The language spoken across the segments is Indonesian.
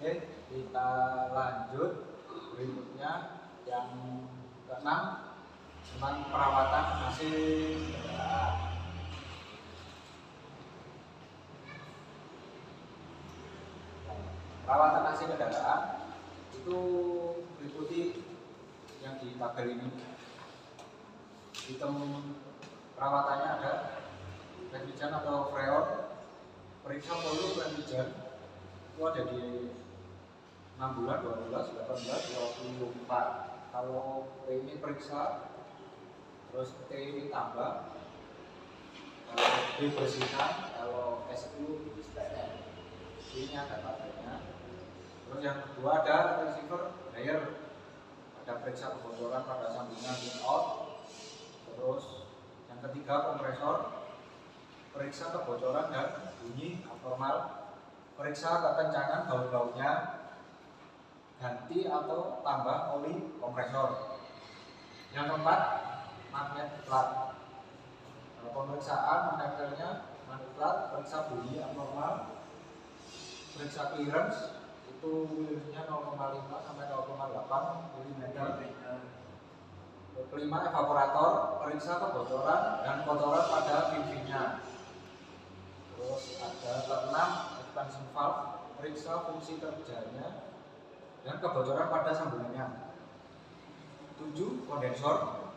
Oke, kita lanjut berikutnya yang keenam tentang perawatan mesin kendaraan. Perawatan AC kendaraan itu meliputi yang di tabel ini. Item perawatannya ada revision atau freon, periksa polu revision itu ada di 6 bulan, 12, 18, 24. Kalau P ini periksa, terus T ini tambah, kalau B bersihkan, kalau S itu STM. Ini ada tabelnya. Terus yang kedua ada receiver layer, ada periksa kebocoran pada sambungan in out. Terus yang ketiga kompresor, periksa kebocoran dan bunyi abnormal, periksa kekencangan baut-bautnya, ganti atau tambah oli kompresor. Yang keempat magnet plat. Kalau pemeriksaan magnetnya magnet plat, periksa bunyi abnormal, periksa clearance itu clearance-nya 0,5 sampai 0,8 mm. Kelima evaporator, periksa kebocoran dan kotoran pada fin-finnya. Terus ada keenam expansion valve, periksa fungsi kerjanya dan kebocoran pada sambungannya. 7 kondensor,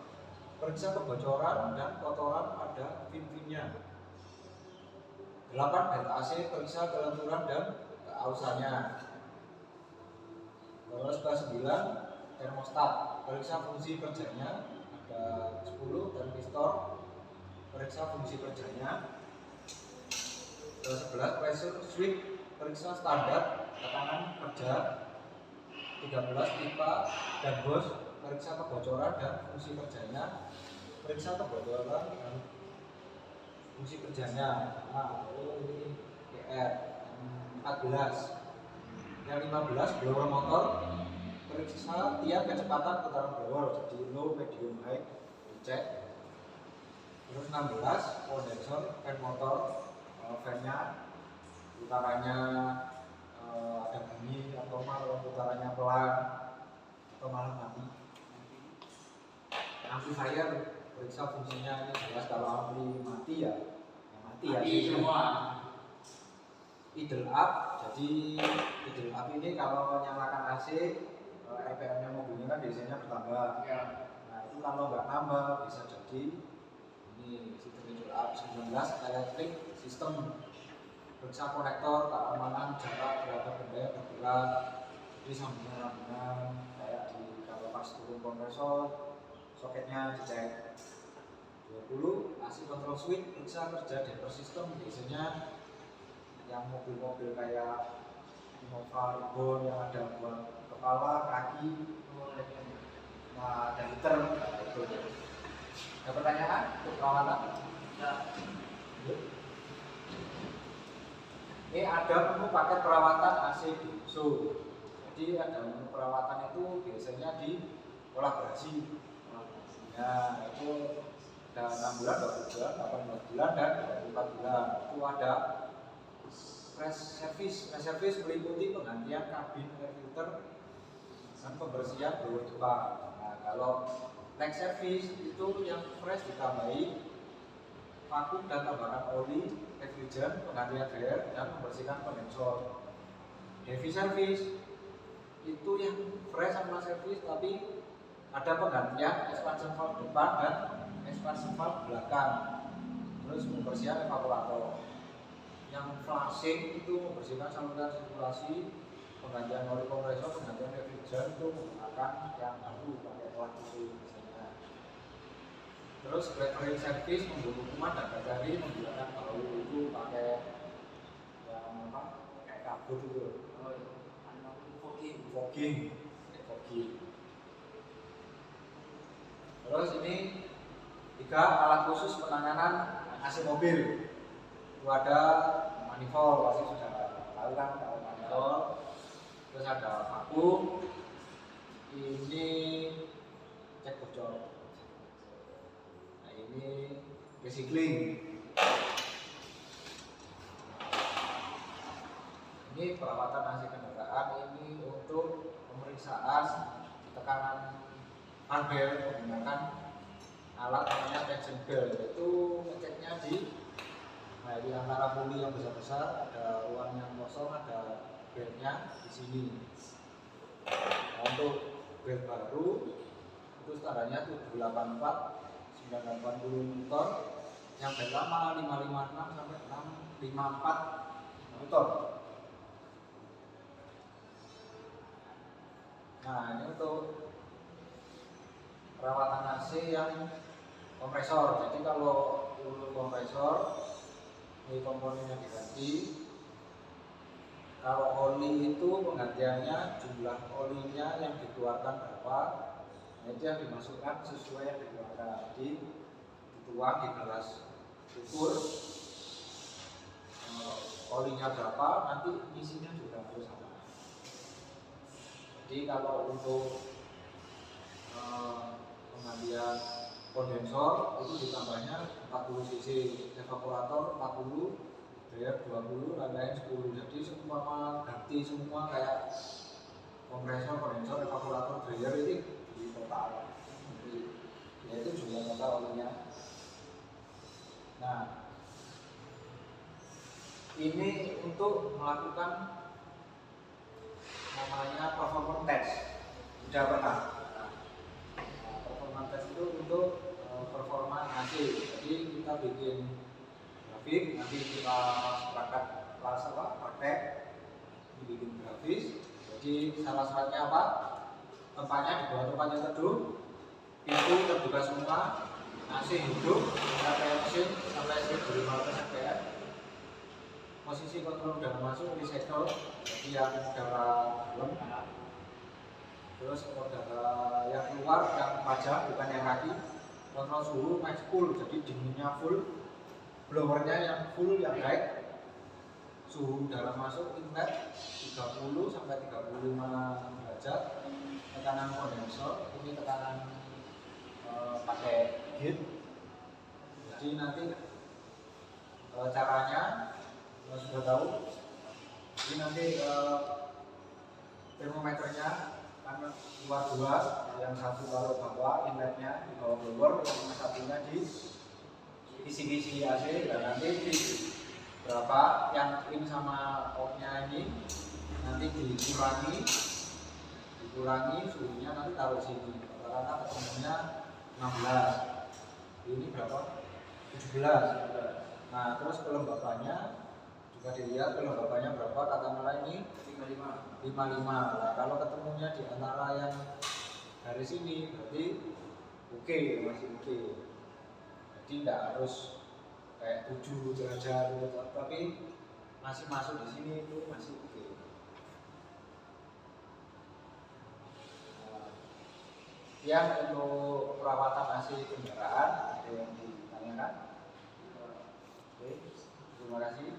periksa kebocoran dan kotoran pada fin-finnya. 8 delta AC, periksa kelenturan dan keausannya. Terus ke-9 termostat, periksa fungsi kerjanya. Ada 10 termistor, periksa fungsi kerjanya. Ke-11 pressure switch, periksa standar tekanan kerja. 13 pipa dan hose, periksa kebocoran dan fungsi kerjanya. Periksa kebocoran dan fungsi kerjanya. Nah, ini PR. 14. Yang 15 blower motor, periksa tiap kecepatan putaran blower, jadi low, medium, high dicek. Terus 16 kondensor fan motor, fan-nya putarannya ada bunyi atau malah putarannya pelan atau malah mati. Amplifier, periksa fungsinya. Ini jelas kalau ampli mati ya mati ya semua. Idle up, jadi idle up ini kalau nyalakan AC RPM-nya mobilnya kan biasanya bertambah ya. Nah itu kalau nggak nambah bisa jadi ini sistem idle up. 19 elektrik sistem, periksa konektor, keamanan, jarak terhadap benda yang bergerak, jadi sambungan-sambungan kayak di kalau pas turun kompresor soketnya dicek. 20 AC control switch, periksa kerja damper system, biasanya yang mobil-mobil kayak Innova, Ribbon yang ada buat kepala, kaki, nah ada liter, nah itu. Ada pertanyaan untuk perawatan? Ya. Ini ada menu paket perawatan AC Bingsu. Jadi ada menu perawatan itu biasanya di kolaborasi. Ya, itu ada 6 bulan, 20 bulan, 18 bulan, dan 24 bulan. Itu ada fresh service. Fresh service meliputi penggantian kabin air filter dan pembersihan blower depan. Nah, kalau next service itu yang fresh ditambahi vakum dan tambahan oli, refrigeran, penggantian dryer, dan membersihkan kondensor. Heavy service itu yang fresh sama service tapi ada penggantian expansion valve depan dan expansion valve belakang. Terus pembersihan evaporator. Yang flushing itu membersihkan saluran sirkulasi, penggantian oli kompresor, penggantian refrigeran itu menggunakan yang baru pakai pelat itu biasanya. Terus cleaning service membunuh kuman dan bakteri menggunakan bau itu pakai yang apa? Kayak kabut itu. Fogging. Terus ini 3 alat khusus penanganan AC mobil. Itu ada manifold, pasti sudah tahu kan kalau manifold. Terus ada vakum. Ini cek bocor. Nah ini recycling. Ini ini perawatan AC kendaraan ini untuk pemeriksaan tekanan panbel menggunakan alat namanya tension belt. Itu ngeceknya di antara puli yang besar-besar, ada ruang yang kosong, ada beltnya di sini. Nah, untuk belt baru itu standarnya 784 980 Newton, yang belt lama 556 sampai 654 Newton. Nah, ini untuk perawatan AC yang kompresor. Jadi kalau untuk kompresor ini komponennya diganti. Kalau oli itu penggantiannya jumlah olinya yang dikeluarkan berapa, nah itu yang dimasukkan sesuai yang dikeluarkan. Jadi dituang di gelas ukur, olinya berapa, nanti isinya juga harus sama. Jadi kalau untuk penggantian kondensor itu ditambahnya 40 cc, evaporator 40, dryer 20, lain-lain 10. Jadi semua ganti semua kayak kompresor, kondensor, evaporator, dryer ini di total. Jadi yaitu jumlah total olinya. Nah, ini untuk melakukan namanya performance test. Sudah pernah? Performance test itu untuk performa AC. Jadi kita bikin grafik, nanti kita praktek dibikin grafis. Jadi syarat-syaratnya apa? Tempatnya di bawah tempatnya teduh, pintu terbuka semua, AC hidup, sampai mesin sampai 1500 fps. Posisi kontrol udara masuk recycle, jadi yang udara dalam. Terus udara yang keluar yang pajak bukan yang kaki. Kontrol suhu max full, jadi dinginnya full. Blowernya yang full, yang baik. Suhu udara masuk inlet 30 sampai 35 derajat. Tekanan kondensor ini tekanan pakai heat. Jadi nanti caranya sudah tahu. Ini nanti termometernya kan keluar dua, yang satu taruh bawah inletnya di bawah blower, yang satunya di kisi-kisi AC. Dan nanti di berapa yang in sama outnya ini nanti dikurangi suhunya, nanti taruh sini. Rata-rata ketemunya 16. Ini berapa? 17. Nah, terus kelembabannya juga dilihat kelembabannya berapa, katakanlah ini 55. Nah, kalau ketemunya di antara yang dari sini berarti oke, masih oke. Jadi tidak harus kayak 7 derajat gitu, tapi masih masuk di sini itu masih oke. Yang untuk perawatan AC kendaraan ada yang ditanyakan? Oke, terima kasih.